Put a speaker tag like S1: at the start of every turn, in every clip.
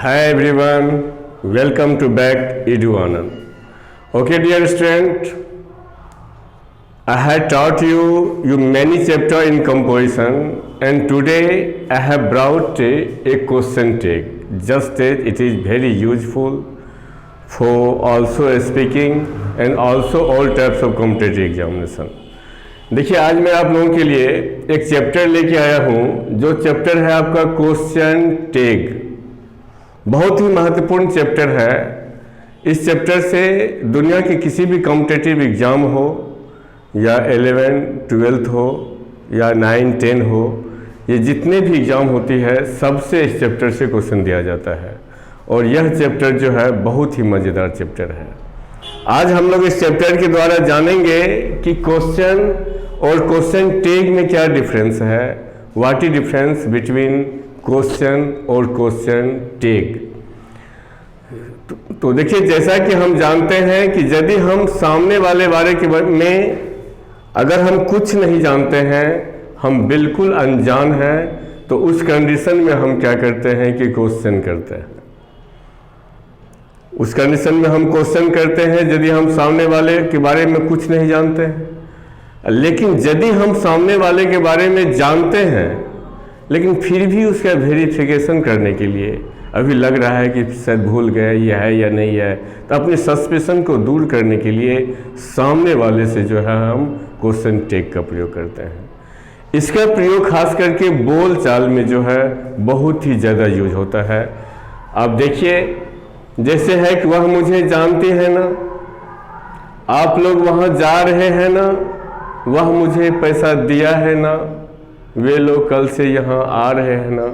S1: Hi everyone, welcome to back Edu Anand. Okay dear student, I had taught you many chapter in composition and today I have brought a question tag. Just that it is very useful for also speaking and also all types of competitive examination. देखिए आज मैं आप लोगों के लिए एक chapter लेके आया हूँ जो चैप्टर है आपका क्वेश्चन टैग। बहुत ही महत्वपूर्ण चैप्टर है। इस चैप्टर से दुनिया के किसी भी कॉम्पिटिटिव एग्ज़ाम हो या 11, 12 हो या 9, 10 हो, ये जितने भी एग्ज़ाम होती है सबसे इस चैप्टर से क्वेश्चन दिया जाता है और यह चैप्टर जो है बहुत ही मज़ेदार चैप्टर है। आज हम लोग इस चैप्टर के द्वारा जानेंगे कि क्वेश्चन और क्वेश्चन टैग में क्या डिफरेंस है, what is difference between question और क्वेश्चन टैग। तो देखिए जैसा कि हम जानते हैं कि यदि हम सामने वाले के बारे में अगर हम कुछ नहीं जानते हैं, हम बिल्कुल अनजान हैं, तो उस कंडीशन में हम क्या करते हैं कि क्वेश्चन करते हैं। उस कंडीशन में हम क्वेश्चन करते हैं यदि हम सामने वाले के बारे में कुछ नहीं जानते हैं। लेकिन यदि हम सामने वाले के बारे में जानते हैं लेकिन फिर भी उसका वेरिफिकेशन करने के लिए अभी लग रहा है कि शायद भूल गए ये है या नहीं है, तो अपनी सस्पेंशन को दूर करने के लिए सामने वाले से जो है हम क्वेश्चन टैग का प्रयोग करते हैं। इसका प्रयोग खास करके बोल चाल में जो है बहुत ही ज़्यादा यूज होता है। आप देखिए जैसे है कि वह मुझे जानती है ना, आप लोग वहाँ जा रहे हैं ना, वह मुझे पैसा दिया है ना, वे लोग कल से यहाँ आ रहे हैं ना।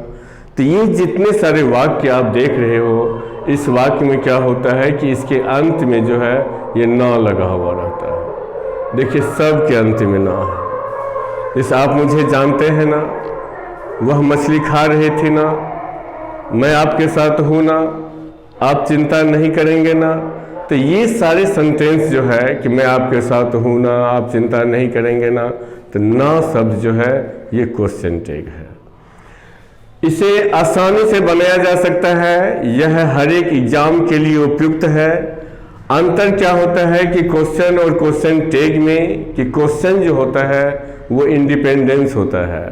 S1: तो ये जितने सारे वाक्य आप देख रहे हो, इस वाक्य में क्या होता है कि इसके अंत में जो है ये ना लगा हुआ रहता है। देखिए सब के अंत में ना है। जैसे आप मुझे जानते हैं ना, वह मछली खा रही थी ना, मैं आपके साथ हूँ ना, आप चिंता नहीं करेंगे ना। तो ये सारे सेंटेंस जो है कि मैं आपके साथ हूँ ना, आप चिंता नहीं करेंगे ना, तो ना शब्द जो है ये क्वेश्चन टैग है। इसे आसानी से बनाया जा सकता है, यह हर एक एग्जाम के लिए उपयुक्त है। अंतर क्या होता है कि क्वेश्चन और क्वेश्चन टैग में कि क्वेश्चन जो होता है वो इंडिपेंडेंस होता है,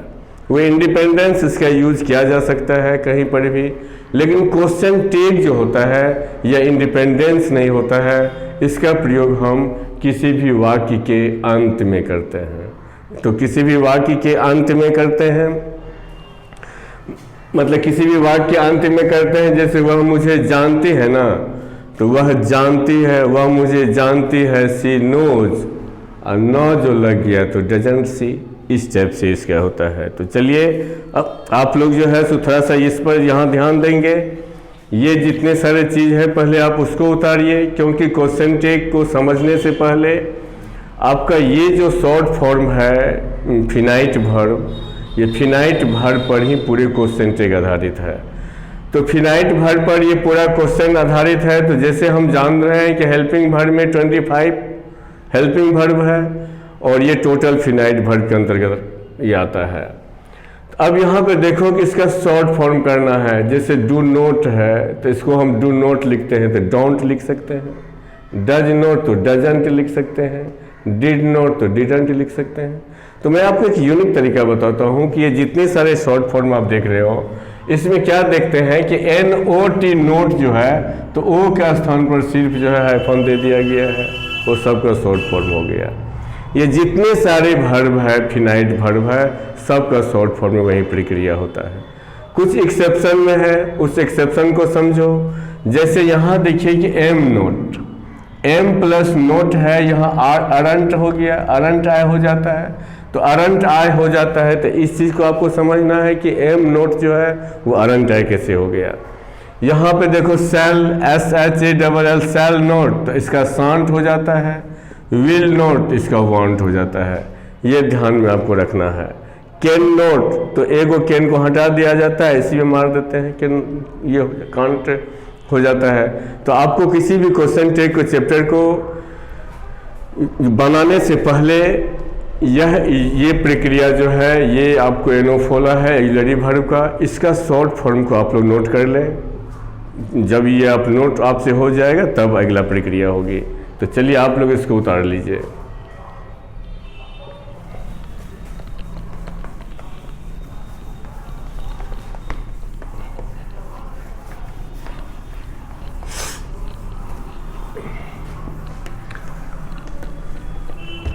S1: वो इंडिपेंडेंस इसका यूज किया जा सकता है कहीं पर भी। लेकिन क्वेश्चन टैग जो होता है यह इंडिपेंडेंस नहीं होता है, इसका प्रयोग हम किसी भी वाक्य के अंत में करते हैं। तो किसी भी वाक्य के अंत में करते हैं, मतलब किसी भी वाक्य के अंत में करते हैं। जैसे वह मुझे जानती है ना, तो वह जानती है, वह मुझे जानती है, सी नोज, और नो जो लग गया तो डजंट सी, इस टाइप से इसका होता है। तो चलिए अब आप लोग जो है सो थोड़ा सा इस पर यहाँ ध्यान देंगे। ये जितने सारे चीज़ है पहले आप उसको उतारिए, क्योंकि क्वेश्चन टैग को समझने से पहले आपका ये जो शॉर्ट फॉर्म है फिनाइट वर्ब, ये फिनाइट वर्ब पर ही पूरे क्वेश्चन टैग आधारित है। तो फिनाइट वर्ब पर ये पूरा क्वेश्चन आधारित है। तो जैसे हम जान रहे हैं कि हेल्पिंग वर्ब में 25 हेल्पिंग वर्ब है और ये टोटल फिनाइट वर्ब के अंतर्गत ये आता है। तो अब यहाँ पे देखो कि इसका शॉर्ट फॉर्म करना है। जैसे डू नोट है तो इसको हम डू नोट लिखते हैं तो डोंट लिख सकते हैं, डज नोट तो डजंट लिख सकते हैं, डिड नोट तो डिडंट लिख सकते हैं। तो मैं आपको एक यूनिक तरीका बताता हूँ कि ये जितने सारे शॉर्ट फॉर्म आप देख रहे हो, इसमें क्या देखते हैं कि NOT नोट जो है तो ओ के स्थान पर सिर्फ जो है हाइफन दे दिया गया है, वो सबका शॉर्ट फॉर्म हो गया। ये जितने सारे वर्ब है फिनाइट वर्ब है सबका शॉर्ट फॉर्म में वही प्रक्रिया होता है। कुछ एक्सेप्शन में है, उस एक्सेप्शन को समझो। जैसे यहाँ देखिए कि am not, am plus not है, यहाँ अरंट हो गया, अरंट आय हो जाता है, तो अरंट आय हो जाता है। तो इस चीज़ को आपको समझना है कि एम नोट जो है वो अरंट आय कैसे हो गया। यहाँ पे देखो सेल, SHALL सेल नोट, तो इसका शांत हो जाता है, विल नोट इसका वांट हो जाता है। ये ध्यान में आपको रखना है। कैन नोट तो एगो कैन को हटा दिया जाता है, इसी में मार देते हैं, कैन ये कांट हो जाता है। तो आपको किसी भी क्वेश्चन टैग को चैप्टर को बनाने से पहले ये प्रक्रिया जो है ये आपको एनोफोला है ऑक्सिलरी वर्ब का, इसका शॉर्ट फॉर्म को आप लोग नोट कर लें। जब ये अपलोड आपसे हो जाएगा तब अगला प्रक्रिया होगी। तो चलिए आप लोग इसको उतार लीजिए।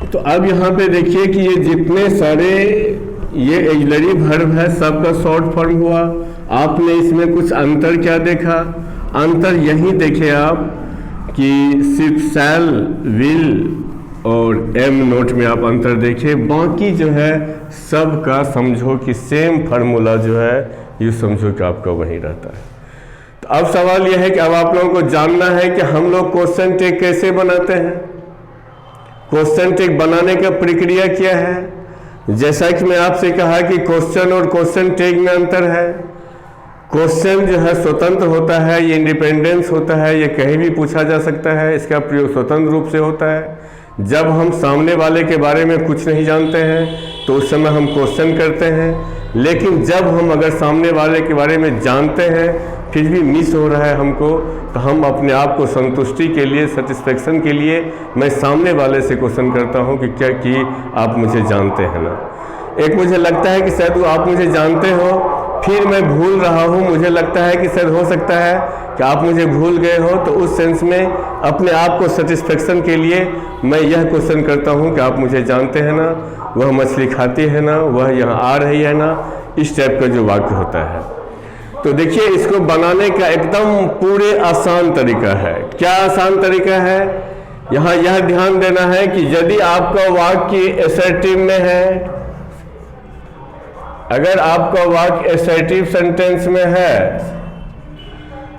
S1: तो अब यहाँ पे देखिए कि ये जितने सारे ये एक्सिलरी वर्ब है सबका शॉर्ट फॉर्म हुआ। आपने इसमें कुछ अंतर क्या देखा? अंतर यही देखे आप कि सिर्फ शैल, विल और एम नोट में आप अंतर देखे। बाकी जो है सबका समझो कि सेम फार्मूला जो है ये समझो कि आपका वही रहता है। तो अब सवाल यह है कि अब आप लोगों को जानना है कि हम लोग क्वेश्चन टैग कैसे बनाते हैं। क्वेश्चन टैग बनाने का प्रक्रिया क्या है? जैसा कि मैं आपसे कहा कि क्वेश्चन और क्वेश्चन टैग में अंतर है। क्वेश्चन जो है स्वतंत्र होता है, ये इंडिपेंडेंस होता है, ये कहीं भी पूछा जा सकता है, इसका प्रयोग स्वतंत्र रूप से होता है। जब हम सामने वाले के बारे में कुछ नहीं जानते हैं तो उस समय हम क्वेश्चन करते हैं, लेकिन जब हम अगर सामने वाले के बारे में जानते हैं फिर भी मिस हो रहा है हमको, तो हम अपने आप को संतुष्टि के लिए, सेटिस्फेक्शन के लिए मैं सामने वाले से क्वेश्चन करता हूं कि क्या कि आप मुझे जानते हैं ना। एक मुझे लगता है कि शायद वो आप मुझे जानते हो, फिर मैं भूल रहा हूं, मुझे लगता है कि शायद हो सकता है कि आप मुझे भूल गए हो, तो उस सेंस में अपने आप को सेटिस्फेक्शन के लिए मैं यह क्वेश्चन करता हूं कि आप मुझे जानते हैं ना, वह मछली खाती है ना, वह यहाँ आ रही है ना। इस टाइप का जो वाक्य होता है। तो देखिए इसको बनाने का एकदम पूरे आसान तरीका है। क्या आसान तरीका है? यहाँ यह ध्यान देना है कि यदि आपका वाक्य असर्टिव में है, अगर आपका वाक्य असर्टिव सेंटेंस में है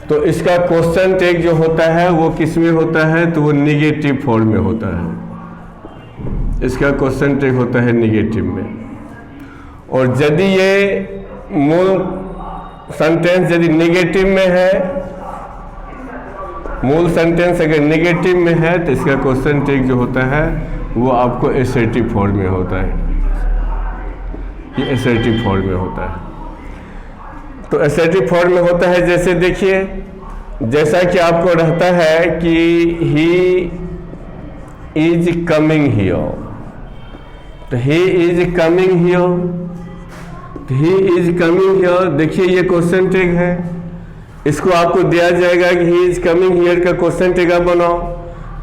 S1: तो इसका क्वेश्चन टैग जो होता है वो किस में होता है? तो वो निगेटिव फॉर्म में होता है। इसका क्वेश्चन टैग होता है निगेटिव में। और यदि ये मूल सेंटेंस यदि निगेटिव में है, मूल सेंटेंस अगर निगेटिव में है तो इसका क्वेश्चन टैग जो होता है वो आपको असर्टिव फॉर्म में होता है। ये असर्टिव फॉर्म में होता है। तो असर्टिव फॉर्म में होता है, जैसे देखिए, जैसा कि आपको रहता है कि ही इज कमिंग हियर, तो he is coming here, he is coming here. देखिए ये क्वेश्चन टैग है, इसको आपको दिया जाएगा कि ही इज कमिंग हियर का क्वेश्चन टैग आप बनाओ।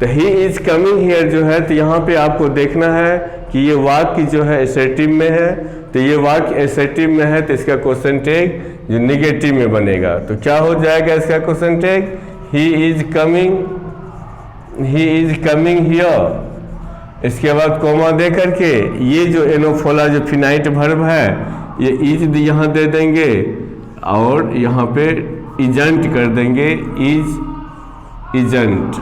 S1: तो ही इज कमिंग हियर जो है, तो यहाँ पे आपको देखना है कि ये वाक्य जो है असर्टिव में है, तो ये वाक्य असर्टिव में है तो इसका क्वेश्चन टैग जो निगेटिव में बनेगा तो क्या हो जाएगा इसका question tag? He is coming here. इसके बाद कोमा दे करके ये जो एनोफोला जो फिनाइट वर्ब है ये इज यहाँ दे देंगे और यहाँ पे इजेंट कर देंगे, इजेंट।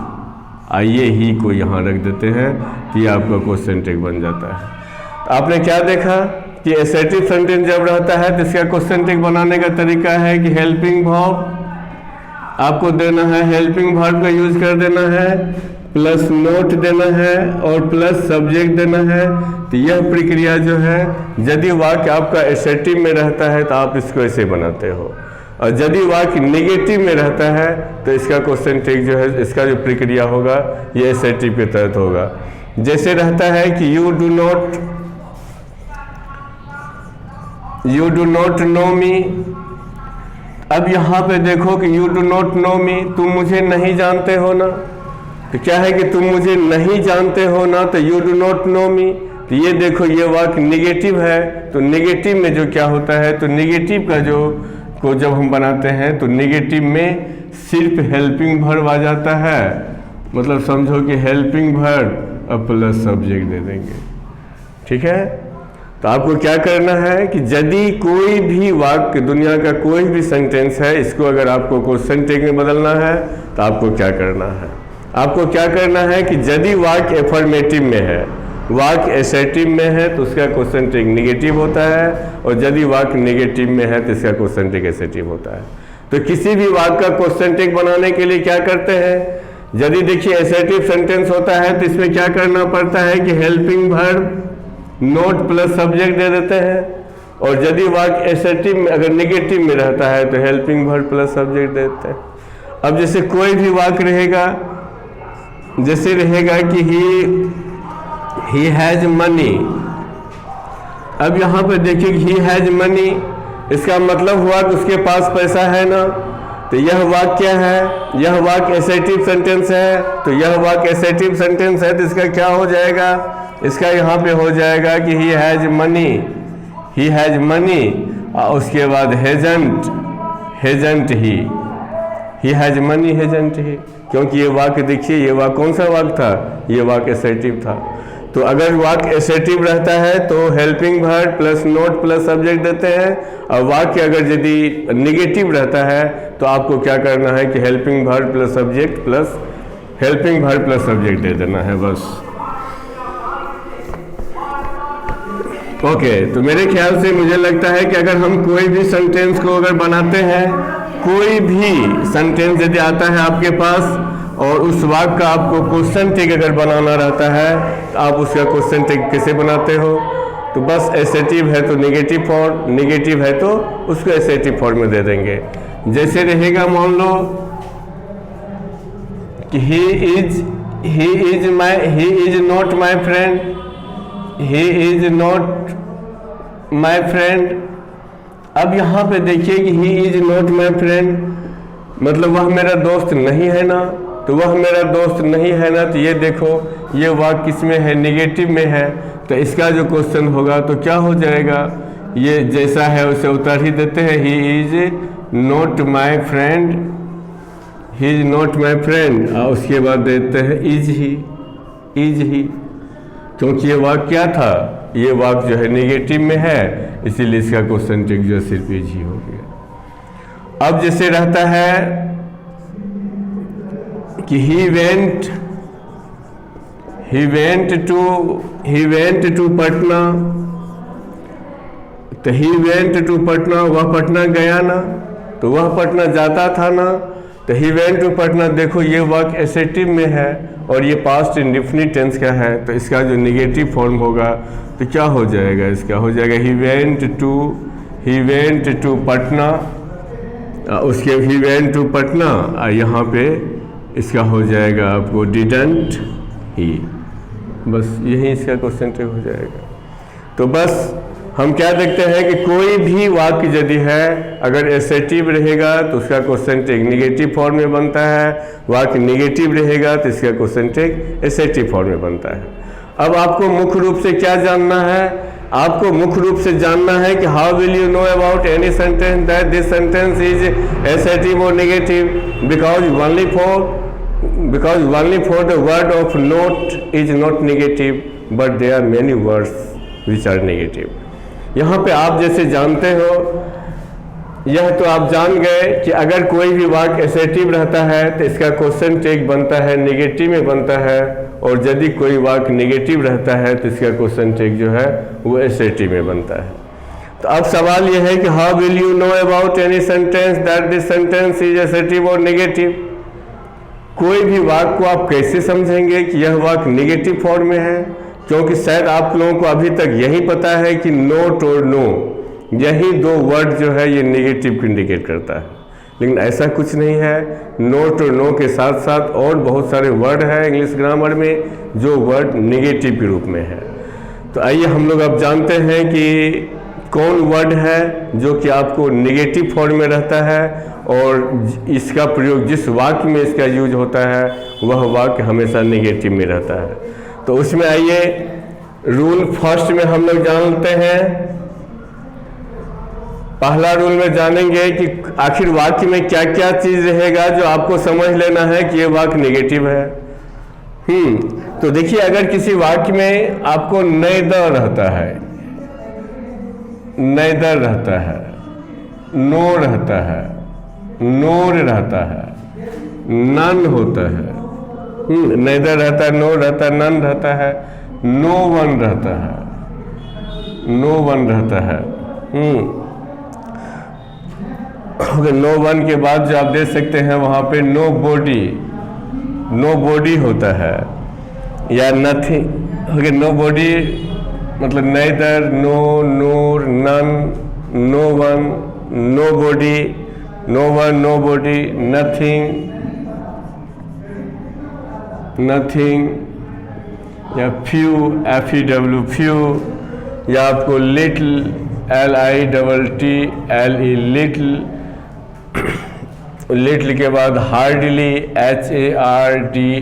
S1: आइए ही को यहाँ रख देते हैं तो ये आपका क्वेश्चन टैग बन जाता है। तो आपने क्या देखा कि असर्टिव सेंटेंस जब रहता है तो इसका क्वेश्चन टैग बनाने का तरीका है कि हेल्पिंग वर्ब आपको देना है, हेल्पिंग वर्ब का यूज कर देना है, प्लस नोट देना है और प्लस सब्जेक्ट देना है। तो यह प्रक्रिया जो है, यदि वाक्य आपका असर्टिव में रहता है तो आप इसको ऐसे बनाते हो, और यदि वाक्य निगेटिव में रहता है तो इसका क्वेश्चन टैग जो है, इसका जो प्रक्रिया होगा ये असर्टिव के तहत होगा। जैसे रहता है कि यू डू नॉट नो मी। अब यहाँ पे देखो कि यू डू नॉट नो मी, तुम मुझे नहीं जानते हो ना। तो क्या है कि तुम मुझे नहीं जानते हो ना, तो यू डू नॉट नो मी। तो ये देखो ये वाक्य निगेटिव है, तो निगेटिव में जो क्या होता है, तो निगेटिव का जो को जब हम बनाते हैं तो निगेटिव में सिर्फ हेल्पिंग वर्ब आ जाता है। मतलब समझो कि हेल्पिंग वर्ब अब प्लस सब्जेक्ट दे देंगे। ठीक है, तो आपको क्या करना है कि यदि कोई भी वाक्य, दुनिया का कोई भी सेंटेंस है, इसको अगर आपको क्वेश्चन टैग में बदलना है तो आपको क्या करना है? आपको क्या करना है कि यदि वाक्य एफर्मेटिव में है, वाक्य असर्टिव में है तो उसका क्वेश्चन टैग निगेटिव होता है, और यदि वाक्य निगेटिव में है तो इसका क्वेश्चन टैग असर्टिव होता है। तो किसी भी वाक्य का क्वेश्चन टैग बनाने के लिए क्या करते हैं? यदि देखिए असर्टिव सेंटेंस होता है तो इसमें क्या करना पड़ता है कि helping verb not plus subject दे देते हैं, और यदि वाक्य असर्टिव में अगर निगेटिव में रहता है तो हेल्पिंग वर्ब प्लस सब्जेक्ट देते हैं। अब जैसे कोई भी वाक्य रहेगा, जैसे रहेगा कि ही हैज मनी। अब यहाँ पर देखिए ही हैज मनी, इसका मतलब हुआ कि उसके पास पैसा है ना। तो यह वाक्य क्या है? यह वाक्य एसेटिव सेंटेंस है। तो यह वाक्य एसेटिव सेंटेंस है तो इसका क्या हो जाएगा? इसका यहाँ पे हो जाएगा कि he has money, he has money, और उसके बाद हेजेंट, हेजेंट ही हैज मनी, हेजेंट ही। क्योंकि ये वाक्य देखिए, ये वाक्य कौन सा वाक्य था? ये वाक्य एसेटिव था। तो अगर वाक्य एसेटिव रहता है तो helping verb plus note plus subject देते हैं, और वाक्य अगर यदि निगेटिव रहता है तो आपको क्या करना है कि helping verb plus subject plus helping verb plus subject दे देना है बस। ओके, तो मेरे ख्याल से मुझे लगता है कि अगर हम कोई भी सेंटेंस को अगर बनाते हैं, कोई भी सेंटेंस यदि आता है आपके पास और उस वाक्य का आपको क्वेश्चन टैग अगर बनाना रहता है तो आप उसका क्वेश्चन टैग कैसे बनाते हो? तो बस एसेटिव है तो नेगेटिव फॉर्म, नेगेटिव है तो उसको एसेटिव फॉर्म में दे देंगे। जैसे रहेगा, मान लो कि he is not my friend, he is not my friend. अब यहाँ पे देखिए कि he is not my friend, मतलब वह मेरा दोस्त नहीं है ना। तो वह मेरा दोस्त नहीं है ना, तो ये देखो ये वाक्य किस में है? नेगेटिव में है। तो इसका जो क्वेश्चन होगा तो क्या हो जाएगा? ये जैसा है उसे उतार ही देते हैं, he is not my friend, he is not my friend, और उसके बाद देते हैं इज ही, इज ही। क्योंकि ये वाक्य क्या था? ये वाक्य जो है नेगेटिव में है, इसीलिए इसका क्वेश्चन टैग जो सिर्फ इज ही हो गया। अब जैसे रहता है कि he went to पटना, तो he went to पटना, वह पटना गया ना। तो वह पटना जाता था ना। तो he went to पटना, देखो ये वाक्य एसेटिव में है और ये पास्ट इंडेफिनिट टेंस का है, तो इसका जो नेगेटिव फॉर्म होगा तो क्या हो जाएगा? इसका हो जाएगा he went to पटना, उसके he went to पटना, और यहाँ पे इसका हो जाएगा आपको डिडंट ही। बस यही इसका क्वेश्चन टैग हो जाएगा। तो बस हम क्या देखते हैं कि कोई भी वाक्य यदि है अगर एसेटिव रहेगा तो उसका क्वेश्चन टैग नेगेटिव फॉर्म में बनता है, वाक्य नेगेटिव रहेगा तो इसका क्वेश्चन टैग एसेटिव फॉर्म में बनता है। अब आपको मुख्य रूप से क्या जानना है? आपको मुख्य रूप से जानना है कि how will you know about any sentence that this sentence is assertive और negative? Because only for the word of note is not negative, but there are many words which are negative. यहाँ पे आप जैसे जानते हो, यह तो आप जान गए कि अगर कोई भी वाक्य एसेटिव रहता है तो इसका क्वेश्चन टैग बनता है नेगेटिव में बनता है, और यदि कोई वाक्य नेगेटिव रहता है तो इसका क्वेश्चन टैग जो है वो एसेटिव में बनता है। तो अब सवाल यह है कि how will you know about any sentence that this sentence is assertive और नेगेटिव? कोई भी वाक्य को आप कैसे समझेंगे कि यह वाक्य नेगेटिव फॉर्म में है? क्योंकि शायद आप लोगों को अभी तक यही पता है कि नोट और नो, यही दो वर्ड जो है ये नेगेटिव को इंडिकेट करता है, लेकिन ऐसा कुछ नहीं है। नोट और नो के साथ साथ और बहुत सारे वर्ड हैं इंग्लिश ग्रामर में जो वर्ड नेगेटिव के रूप में है। तो आइए हम लोग अब जानते हैं कि कौन वर्ड है जो कि आपको नेगेटिव फॉर्म में रहता है और इसका प्रयोग जिस वाक्य में इसका यूज होता है वह वाक्य हमेशा नेगेटिव में रहता है। तो उसमें आइए रूल फर्स्ट में हम लोग जानते हैं। पहला रूल में जानेंगे कि आखिर वाक्य में क्या क्या चीज रहेगा जो आपको समझ लेना है कि ये वाक्य नेगेटिव है। तो देखिए, अगर किसी वाक्य में आपको नेदर रहता है, नेदर रहता है, नो रहता है, नोर रहता है, नन होता है, नेदर रहता है, नो रहता है, नन रहता है, नो वन रहता है, नो वन रहता है। नो वन के बाद जो आप देख सकते हैं वहाँ पे नो बॉडी, नो बॉडी होता है या नथिंग। नो बॉडी मतलब neither, no, nor, none, no one, nobody, no one, nobody, nothing, nothing, या फ्यू, FEW फ्यू, या आपको लिटिल, LITTLE लिटिल, लिटिल के बाद हार्डली, HARDLY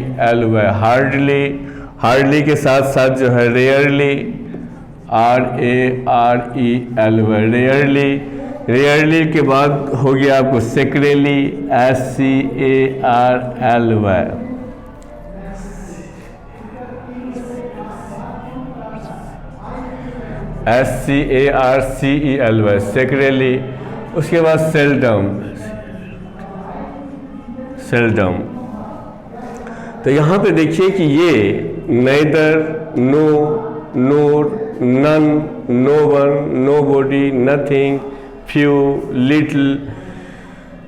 S1: हार्डली, हार्डली के साथ साथ जो है रेयरली, RARELY रेयरली, रेयरली के बाद हो गया आपको सेक्रेली, SCARLY, SCARCELY सेक्रेली। उसके बाद सेल्डम, सेल्डम। तो यहाँ पे देखिए कि ये neither, no, nor, none, no one, nobody, nothing, few, little,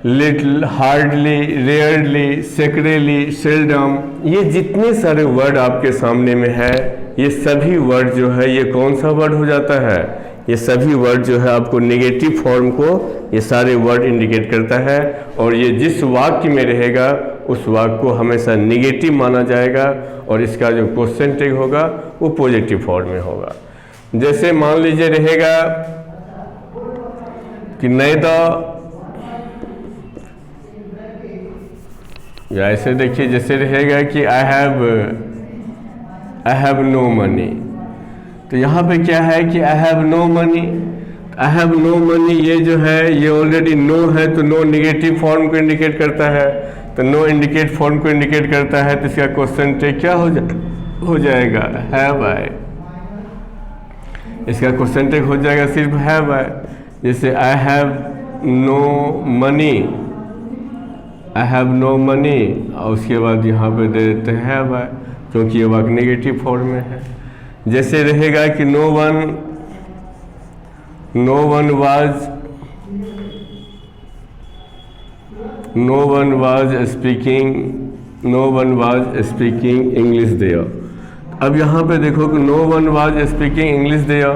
S1: little, hardly, rarely, scarcely, seldom, ये जितने सारे वर्ड आपके सामने में है, ये सभी वर्ड जो है ये कौन सा वर्ड हो जाता है? ये सभी वर्ड जो है आपको नेगेटिव फॉर्म को ये सारे वर्ड इंडिकेट करता है, और ये जिस वाक्य में रहेगा उस वाक्य को हमेशा नेगेटिव माना जाएगा, और इसका जो क्वेश्चन टैग होगा वो पॉजिटिव फॉर्म में होगा। जैसे मान लीजिए रहेगा कि नेदर, या ऐसे देखिए जैसे रहेगा कि आई हैव नो मनी। तो यहाँ पे क्या है कि I have no money, I have no money, ये जो है ये ऑलरेडी नो है, तो नो नेगेटिव फॉर्म को इंडिकेट करता है, तो नो इंडिकेट फॉर्म को इंडिकेट करता है, तो इसका क्वेश्चन टैग क्या हो जाएगा? Have I. इसका क्वेश्चन टैग हो जाएगा सिर्फ हैव आई। जैसे I have no money, I have no money, और उसके बाद यहाँ पे दे देते हैं हैव आई, क्योंकि ये वाक्य नेगेटिव फॉर्म में है। जैसे रहेगा कि no one was speaking English there. अब यहाँ पे देखो कि no one was speaking English there,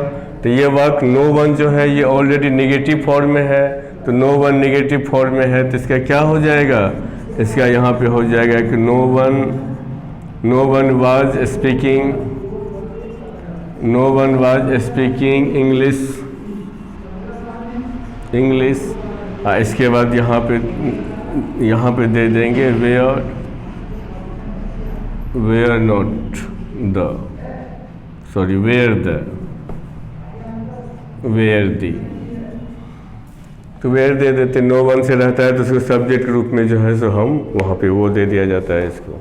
S1: तो ये वाक्य नो वन जो है ये ऑलरेडी नेगेटिव फॉर्म में है, तो नो वन नेगेटिव फॉर्म में है, तो इसका क्या हो जाएगा? इसका यहाँ पे हो जाएगा कि no one was speaking English. इसके बाद यहाँ पे दे देंगे वेयर दी। तो वेयर दे देते, नो वन से रहता है तो उसको सब्जेक्ट के रूप में जो है सो हम वहाँ पे वो दे दिया जाता है इसको।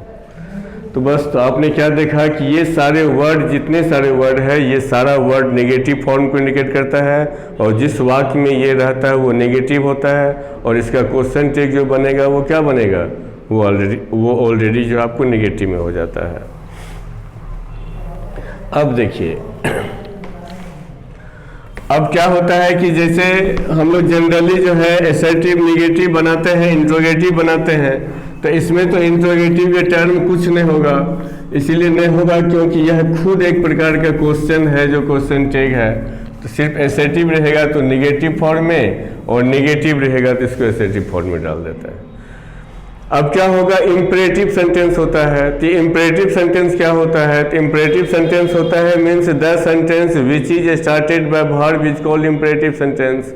S1: तो बस, तो आपने क्या देखा कि ये सारे वर्ड, जितने सारे वर्ड है, ये सारा वर्ड नेगेटिव फॉर्म को इंडिकेट करता है, और जिस वाक्य में ये रहता है वो नेगेटिव होता है, और इसका क्वेश्चन टैग जो बनेगा वो क्या बनेगा? वो ऑलरेडी जो आपको नेगेटिव में हो जाता है। अब देखिए, अब क्या होता है कि जैसे हम लोग जनरली जो है एसर्टिव नेगेटिव बनाते हैं, इंट्रोगेटिव बनाते हैं, तो इसमें तो इंट्रोगेटिव ये टर्म कुछ नहीं होगा। इसीलिए नहीं होगा क्योंकि यह खुद एक प्रकार का क्वेश्चन है जो क्वेश्चन टैग है। तो सिर्फ एसर्टिव रहेगा तो नेगेटिव फॉर्म में, और नेगेटिव रहेगा तो इसको एसर्टिव फॉर्म में डाल देता है। अब क्या होगा? इम्परेटिव सेंटेंस होता है। तो इम्परेटिव सेंटेंस क्या होता है? तो इम्परेटिव सेंटेंस होता है means the sentence which is started by verb is called imperative sentence.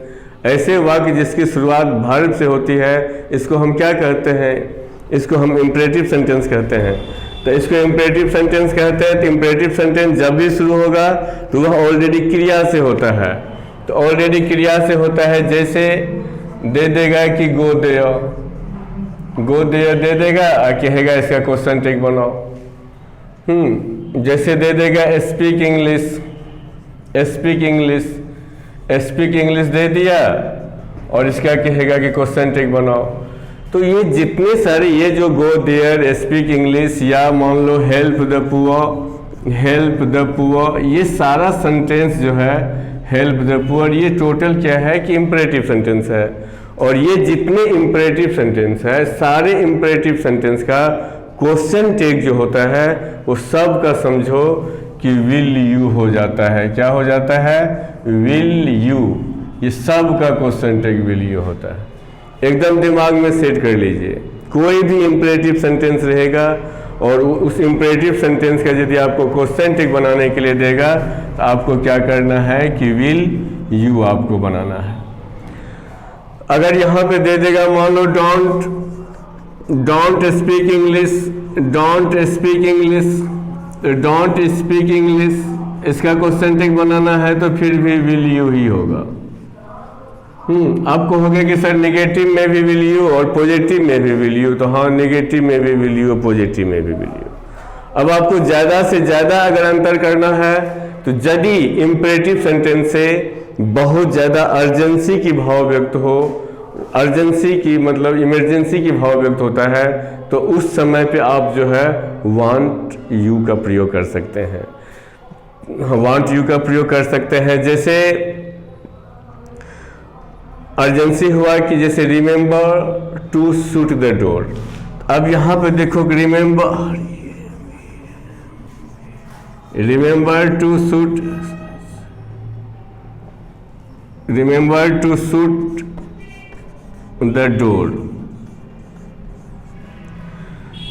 S1: ऐसे वाक्य जिसकी शुरुआत वर्ब से होती है, इसको हम क्या कहते हैं? इसको हम इम्परेटिव सेंटेंस कहते हैं। तो इसको इम्परेटिव सेंटेंस कहते हैं। तो इम्परेटिव सेंटेंस जब भी शुरू होगा तो वह ऑलरेडी क्रिया से होता है। तो ऑलरेडी क्रिया से होता है। जैसे दे देगा कि गो देयर दे देगा, कहेगा इसका क्वेश्चन टैग बनाओ। जैसे दे देगा स्पीक इंग्लिश दे दिया, और इसका कहेगा कि क्वेश्चन टैग बनाओ। तो ये जितने सारे, ये जो गो देयर, स्पीक इंग्लिश, या मान लो हेल्प द पुअर, ये सारा सेंटेंस जो है हेल्प द पुअर, ये टोटल क्या है कि इम्परेटिव सेंटेंस है। और ये जितने इम्परेटिव सेंटेंस है, सारे इम्परेटिव सेंटेंस का क्वेश्चन टैग जो होता है वो सब का समझो कि विल यू हो जाता है। क्या हो जाता है? Will you. ये सब का क्वेश्चन टैग विल यू होता है। एकदम दिमाग में सेट कर लीजिए। कोई भी इम्परेटिव सेंटेंस रहेगा और उस इम्परेटिव सेंटेंस का यदि आपको क्वेश्चन टिक बनाने के लिए देगा तो आपको क्या करना है कि विल यू आपको बनाना है। अगर यहाँ पे दे देगा मान लो don't speak English, don't speak English, don't speak English, इसका क्वेश्चन टिक बनाना है तो फिर भी विल यू ही होगा। आपको होगा कि सर नेगेटिव में भी विल यू और पॉजिटिव में भी विल यू, तो हाँ नेगेटिव में भी विल यू, पॉजिटिव में भी विल यू। अब आपको ज़्यादा से ज़्यादा अगर अंतर करना है तो यदि इम्परेटिव सेंटेंस से बहुत ज़्यादा अर्जेंसी की भाव व्यक्त हो, अर्जेंसी की मतलब इमरजेंसी की भाव व्यक्त होता है, तो उस समय पे आप जो है वांट यू का प्रयोग कर सकते हैं। वांट यू का प्रयोग कर सकते हैं। जैसे अर्जेंसी हुआ कि जैसे remember to shoot the door. अब यहाँ पे देखो कि remember to shoot the door,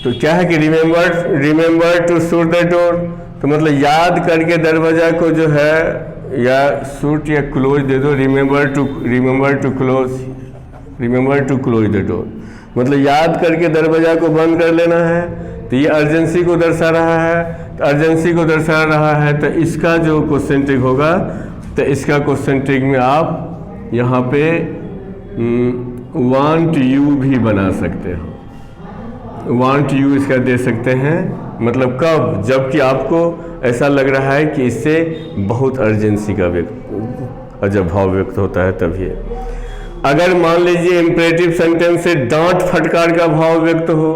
S1: तो क्या है कि remember to shoot the door, तो मतलब याद करके दरवाजा को जो है या शूट या क्लोज दे दो, remember to close the door, मतलब याद करके दरवाजा को बंद कर लेना है। तो ये अर्जेंसी को दर्शा रहा है, तो अर्जेंसी को दर्शा रहा है तो इसका जो क्वेश्चन टिक होगा, तो इसका क्वेश्चन टिक में आप यहाँ पे वांट यू भी बना सकते हो। वांट यू इसका दे सकते हैं, मतलब कब, जबकि आपको ऐसा लग रहा है कि इससे बहुत अर्जेंसी का जब भाव व्यक्त होता है तभी। अगर मान लीजिए इम्परेटिव सेंटेंस से डांट फटकार का भाव व्यक्त हो,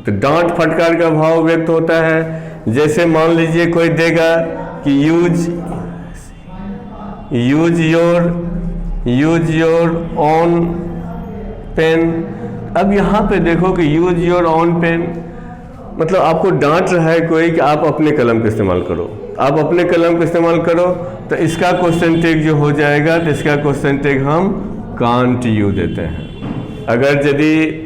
S1: तो डांट फटकार का भाव व्यक्त होता है। जैसे मान लीजिए कोई देगा कि यूज योर ऑन पेन। अब यहाँ पे देखो कि यूज योर ऑन पेन, मतलब आपको डांट रहा है कोई कि आप अपने कलम का इस्तेमाल करो, आप अपने कलम का इस्तेमाल करो, तो इसका क्वेश्चन टिक जो हो जाएगा, तो इसका क्वेश्चन टिक हम कांट यू देते हैं। अगर यदि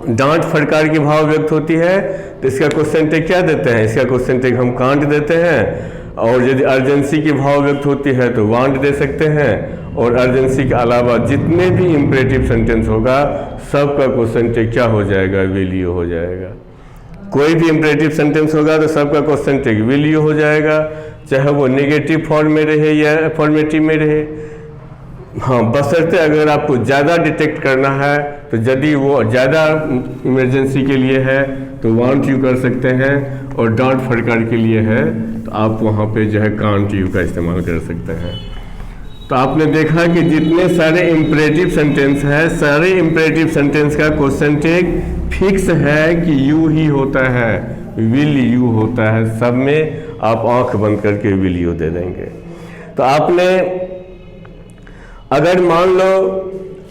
S1: डांट फटकार की भाव व्यक्त होती है तो इसका क्वेश्चन टिक क्या देते हैं, इसका क्वेश्चन टिक हम कांट देते हैं। और यदि अर्जेंसी की भाव व्यक्त होती है तो वांट दे सकते हैं। और अर्जेंसी के अलावा जितने भी इम्परेटिव सेंटेंस होगा सबका क्वेश्चन टिक क्या हो जाएगा, विल यू हो जाएगा। कोई भी इम्परेटिव सेंटेंस होगा तो सबका क्वेश्चन टिक विल यू हो जाएगा, चाहे वो नेगेटिव फॉर्म में रहे या अफर्मेटिव में रहे। हाँ, बशर्ते अगर आपको ज़्यादा डिटेक्ट करना है तो यदि वो ज़्यादा इमरजेंसी के लिए है तो वांट यू कर सकते हैं, और डांट फटकार के लिए है तो आप वहाँ पे जो है कांट यू का इस्तेमाल कर सकते हैं। तो आपने देखा कि जितने सारे इम्परेटिव सेंटेंस है, सारे इम्परेटिव सेंटेंस का क्वेश्चन टिक फिक्स है कि यू ही होता है, विल यू होता है। सब में आप आंख बंद करके विल यू दे देंगे। तो आपने अगर मान लो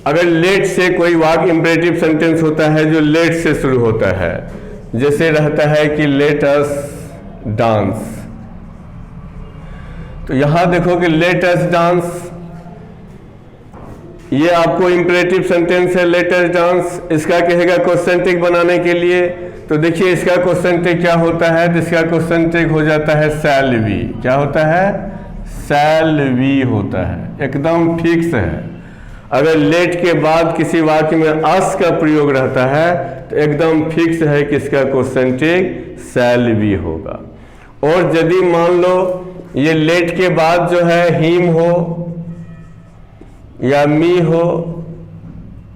S1: अगर लेट से कोई वाक्य इम्परेटिव सेंटेंस होता है जो लेट से शुरू होता है, जैसे रहता है कि लेट अस डांस, तो यहां देखो कि लेट अस डांस, ये आपको इम्परेटिव सेंटेंस है लेट अस डांस। इसका कहेगा क्वेश्चन टिक बनाने के लिए, तो देखिए इसका क्वेश्चन टिक क्या होता है, तो इसका क्वेश्चन टिक हो जाता है शैल बी। क्या होता है, शैल बी होता है, एकदम फिक्स है। अगर लेट के बाद किसी वाक्य में अस का प्रयोग रहता है तो एकदम फिक्स है कि इसका क्वेश्चन टिक शैल बी होगा। और यदि मान लो ये लेट के बाद जो है हिम हो या मी हो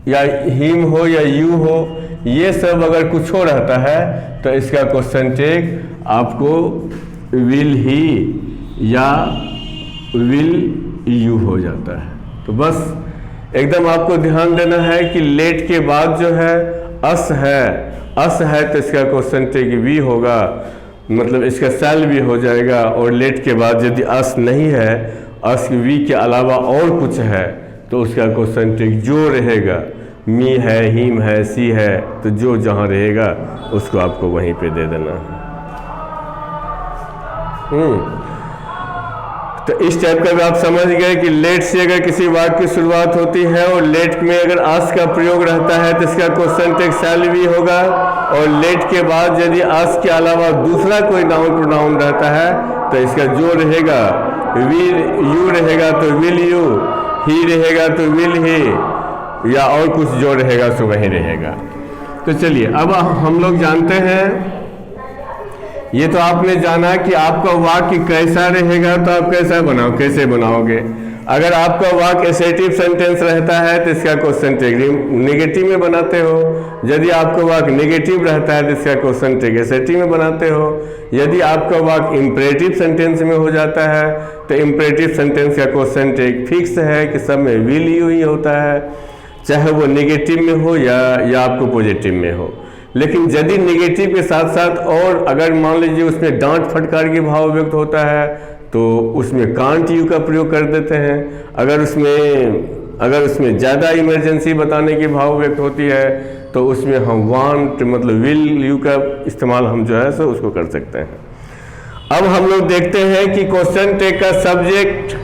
S1: या हिम हो या यू हो, ये सब अगर कुछ हो रहता है तो इसका क्वेश्चन टिक आपको विल ही या विल यू हो जाता है। तो बस एकदम आपको ध्यान देना है कि लेट के बाद जो है अस है तो इसका क्वेश्चन टिक वी होगा, मतलब इसका शैल भी हो जाएगा। और लेट के बाद यदि अस नहीं है, अस वी के अलावा और कुछ है, तो उसका क्वेश्चन टिक जो रहेगा, मी है, हिम है, सी है, तो जो जहाँ रहेगा उसको आपको वहीं पे दे देना है। तो इस टाइप का भी आप समझ गए कि लेट से अगर किसी वाक्य की शुरुआत होती है और लेट में अगर आस का प्रयोग रहता है तो इसका क्वेश्चन टेक शैल भी होगा, और लेट के बाद यदि आस के अलावा दूसरा कोई नाउन प्रोनाउन रहता है तो इसका जो रहेगा विल यू रहेगा तो विल यू, ही रहेगा तो विल ही, या और कुछ जो रहेगा सो वही रहेगा। तो चलिए अब हम लोग जानते हैं, ये तो आपने जाना कि आपका वाक्य कैसा रहेगा, तो आप कैसे बनाओगे। अगर आपका वाक्य एसेटिव सेंटेंस रहता है तो इसका क्वेश्चन टेक नेगेटिव में बनाते हो, यदि आपका वाक्य नेगेटिव रहता है तो इसका क्वेश्चन टेक एसेटिव में बनाते हो। यदि आपका वाक्य इम्परेटिव सेंटेंस में हो जाता है तो इम्परेटिव सेंटेंस का क्वेश्चन टेक फिक्स है कि सब में विल यू ही होता है, चाहे वो नेगेटिव में हो या आपको पॉजिटिव में हो। लेकिन यदि नेगेटिव के साथ साथ और अगर मान लीजिए उसमें डांट फटकार के भाव व्यक्त होता है तो उसमें कांट यू का प्रयोग कर देते हैं। अगर उसमें ज़्यादा इमरजेंसी बताने की भाव व्यक्त होती है तो उसमें हम वांट मतलब विल यू का इस्तेमाल हम जो है सो उसको कर सकते हैं। अब हम लोग देखते हैं कि क्वेश्चन टेक का सब्जेक्ट,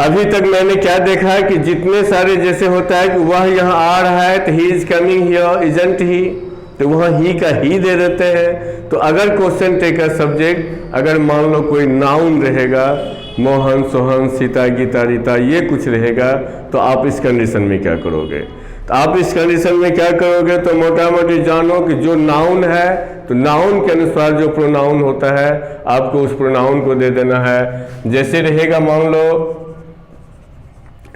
S1: अभी तक मैंने क्या देखा कि जितने सारे जैसे होता है कि वह यहाँ आ रहा है तो he is coming here, isn't he, तो वहाँ ही का ही दे देते हैं। तो अगर क्वेश्चन टेक का सब्जेक्ट अगर मान लो कोई नाउन रहेगा, मोहन, सोहन, सीता, गीता, रीता, ये कुछ रहेगा, तो आप इस कंडीशन में क्या करोगे? तो आप इस कंडीशन में क्या करोगे तो मोटा मोटी जानो कि जो नाउन है तो नाउन के अनुसार जो प्रोनाउन होता है आपको उस प्रोनाउन को दे देना है। जैसे रहेगा, मान लो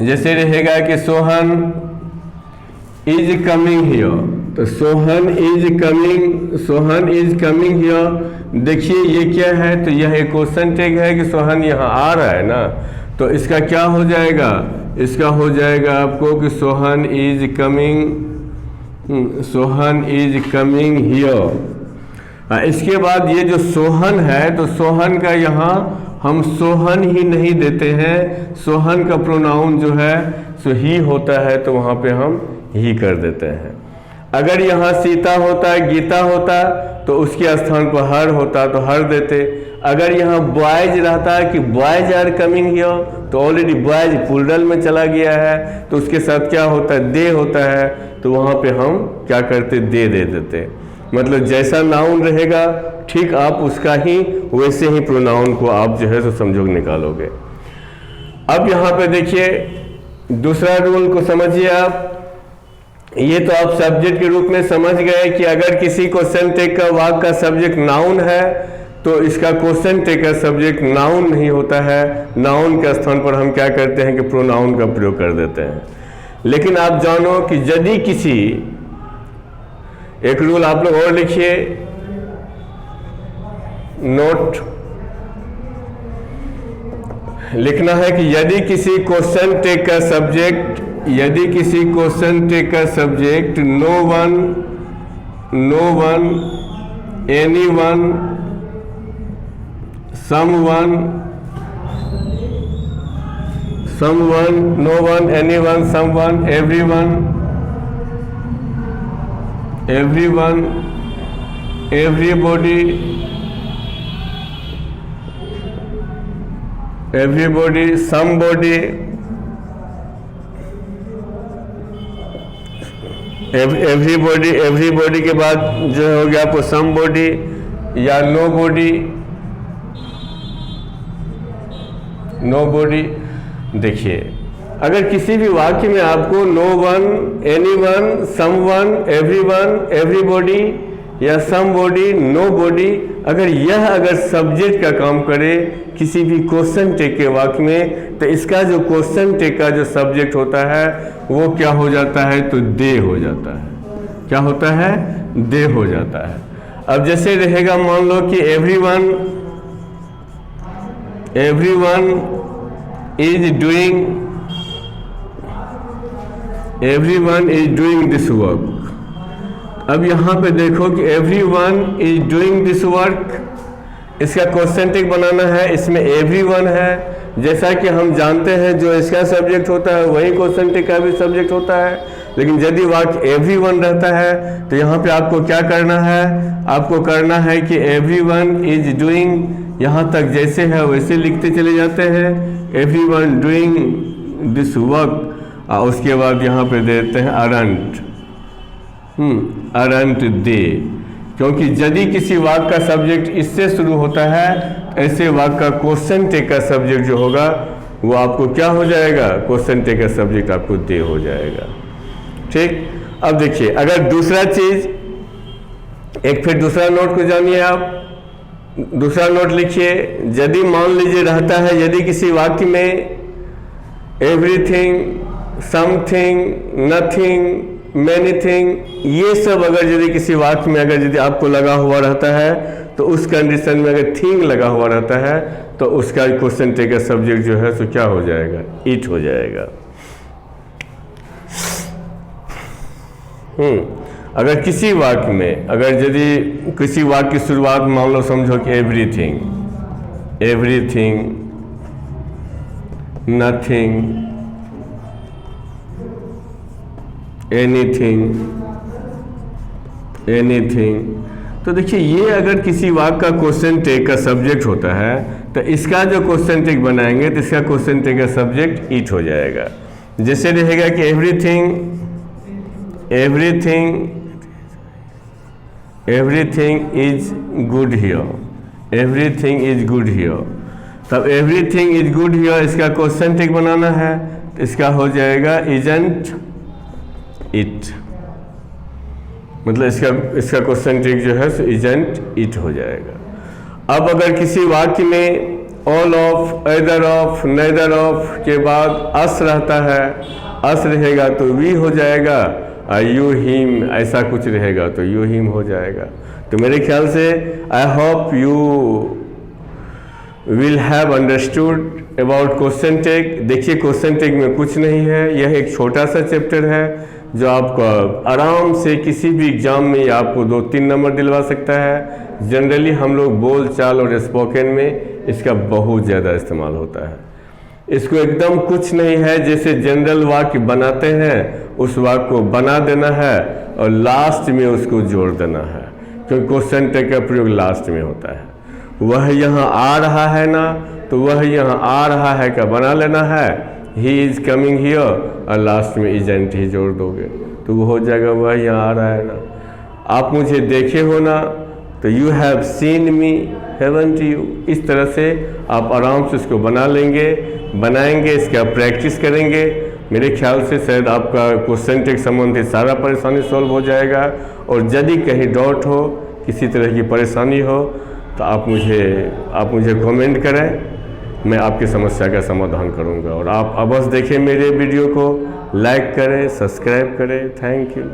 S1: जैसे रहेगा कि सोहन इज कमिंग हियर, तो सोहन इज कमिंग हियर। देखिए ये क्या है, तो यह एक क्वेश्चन टैग है कि सोहन यहाँ आ रहा है ना, तो इसका क्या हो जाएगा, इसका हो जाएगा आपको कि सोहन इज कमिंग हियर। इसके बाद ये जो सोहन है तो सोहन का यहाँ हम सोहन ही नहीं देते हैं, सोहन का प्रोनाउन जो है सो ही होता है, तो वहाँ पे हम ही कर देते हैं। अगर यहाँ सीता होता, गीता होता तो उसके स्थान पर हर होता तो हर देते। अगर यहाँ बॉयज रहता है कि बॉयज आर कमिंग हियर, तो ऑलरेडी बॉयज प्लूरल में चला गया है तो उसके साथ क्या होता है, दे होता है, तो वहाँ पे हम क्या करते, दे देते। मतलब जैसा नाउन रहेगा ठीक आप उसका ही वैसे ही प्रोनाउन को आप जो है सो संजोग निकालोगे। अब यहाँ पे देखिए दूसरा रूल को समझिए आप। ये तो आप सब्जेक्ट के रूप में समझ गए कि अगर किसी क्वेश्चन टैग का वाक्य का सब्जेक्ट नाउन है तो इसका क्वेश्चन टैग का सब्जेक्ट नाउन नहीं होता है, नाउन के स्थान पर हम क्या करते हैं कि प्रोनाउन का प्रयोग कर देते हैं। लेकिन आप जानो कि यदि किसी, एक रूल आप लोग और लिखिए, नोट लिखना है कि यदि किसी क्वेश्चन टैग का subject no one, anyone, someone, no one, anyone, someone, everyone, everybody, somebody, everybody के बाद जो हो गया आपको somebody या nobody। देखिए अगर किसी भी वाक्य में आपको no one, anyone, someone, everyone, everybody या समबॉडी, नोबॉडी, अगर सब्जेक्ट का काम करे किसी भी क्वेश्चन टैग के वाक्य में, तो इसका जो क्वेश्चन टैग का जो सब्जेक्ट होता है वो क्या हो जाता है, तो दे हो जाता है। क्या होता है, दे हो जाता है। अब जैसे रहेगा, मान लो कि everyone is doing this work. अब यहाँ पे देखो कि everyone is doing this work, इसका क्वेश्चन टैग बनाना है, इसमें एवरीवन है। जैसा कि हम जानते हैं जो इसका सब्जेक्ट होता है वही क्वेश्चन टैग का भी सब्जेक्ट होता है। लेकिन यदि वाक्य एवरीवन रहता है तो यहाँ पे आपको क्या करना है, आपको करना है कि एवरीवन इज डूइंग, यहाँ तक जैसे है वैसे लिखते चले जाते हैं, एवरीवन डूइंग दिस वर्क, और उसके बाद यहाँ पे देते हैं अरंट, अरंट दे, क्योंकि यदि किसी वाक्य का सब्जेक्ट इससे शुरू होता है, ऐसे वाक्य का क्वेश्चन टेक का सब्जेक्ट जो होगा वो आपको क्या हो जाएगा, क्वेश्चन टेक का सब्जेक्ट आपको दे हो जाएगा। ठीक, अब देखिए अगर दूसरा चीज, एक फिर दूसरा नोट को जानिए आप, दूसरा नोट लिखिए। यदि मान लीजिए रहता है, यदि किसी वाक्य में everything, something, nothing, many thing, ये सब अगर यदि किसी वाक्य में अगर यदि आपको लगा हुआ रहता है, तो उस कंडीशन में अगर थिंग लगा हुआ रहता है तो उसका क्वेश्चन टेक का सब्जेक्ट जो है सो क्या हो जाएगा, इट हो जाएगा। अगर किसी वाक्य में, अगर यदि किसी वाक्य की शुरुआत मान लो समझो कि everything, everything, nothing, anything, anything, तो देखिए ये अगर किसी वाक्य का क्वेश्चन टेक का सब्जेक्ट होता है तो इसका जो क्वेश्चन टेक बनाएंगे तो इसका क्वेश्चन टेक का सब्जेक्ट इट हो जाएगा। जैसे रहेगा कि everything, everything, everything is good here, everything is good here, तब एवरीथिंग इज गुड हियर इसका क्वेश्चन टेक बनाना है तो इसका हो जाएगा इजंट इट, मतलब इसका क्वेश्चन टेक जो है सो इजंट इट हो जाएगा। अब अगर किसी वाक्य में all of, either of, neither of के बाद अस रहता है, अस रहेगा तो वी हो जाएगा, यू हिम ऐसा कुछ रहेगा तो यू हिम हो जाएगा। तो मेरे ख्याल से I hope you will have understood about question tag. देखिए क्वेश्चन टेक में कुछ नहीं है, यह एक छोटा सा चैप्टर है जो आपको आराम से किसी भी एग्जाम में आपको 2-3 नंबर दिलवा सकता है। जनरली हम लोग बोल चाल और स्पोकन में इसका बहुत ज़्यादा इस्तेमाल होता है। इसको एकदम कुछ नहीं है, जैसे जनरल वाक्य बनाते हैं उस वाक्य को बना देना है और लास्ट में उसको जोड़ देना है, क्योंकि क्वेश्चन टेक का प्रयोग लास्ट में होता है। वह यहाँ आ रहा है ना, तो वह यहाँ आ रहा है का बना लेना है, ही इज कमिंग हियर, और लास्ट में इजेंट ही जोड़ दोगे तो वो हो जाएगा वह यहाँ आ रहा है ना। आप मुझे देखे हो ना, तो you have seen me, haven't you, इस तरह से आप आराम से उसको बना लेंगे, बनाएंगे, इसका प्रैक्टिस करेंगे। मेरे ख्याल से शायद आपका क्वेश्चन टेक संबंधित सारा परेशानी सॉल्व हो जाएगा। और यदि कहीं डाउट हो, किसी तरह की परेशानी हो, तो आप मुझे कमेंट करें, मैं आपकी समस्या का समाधान करूंगा। और आप अवश्य देखें मेरे वीडियो को, लाइक करें, सब्सक्राइब करें। Thank you.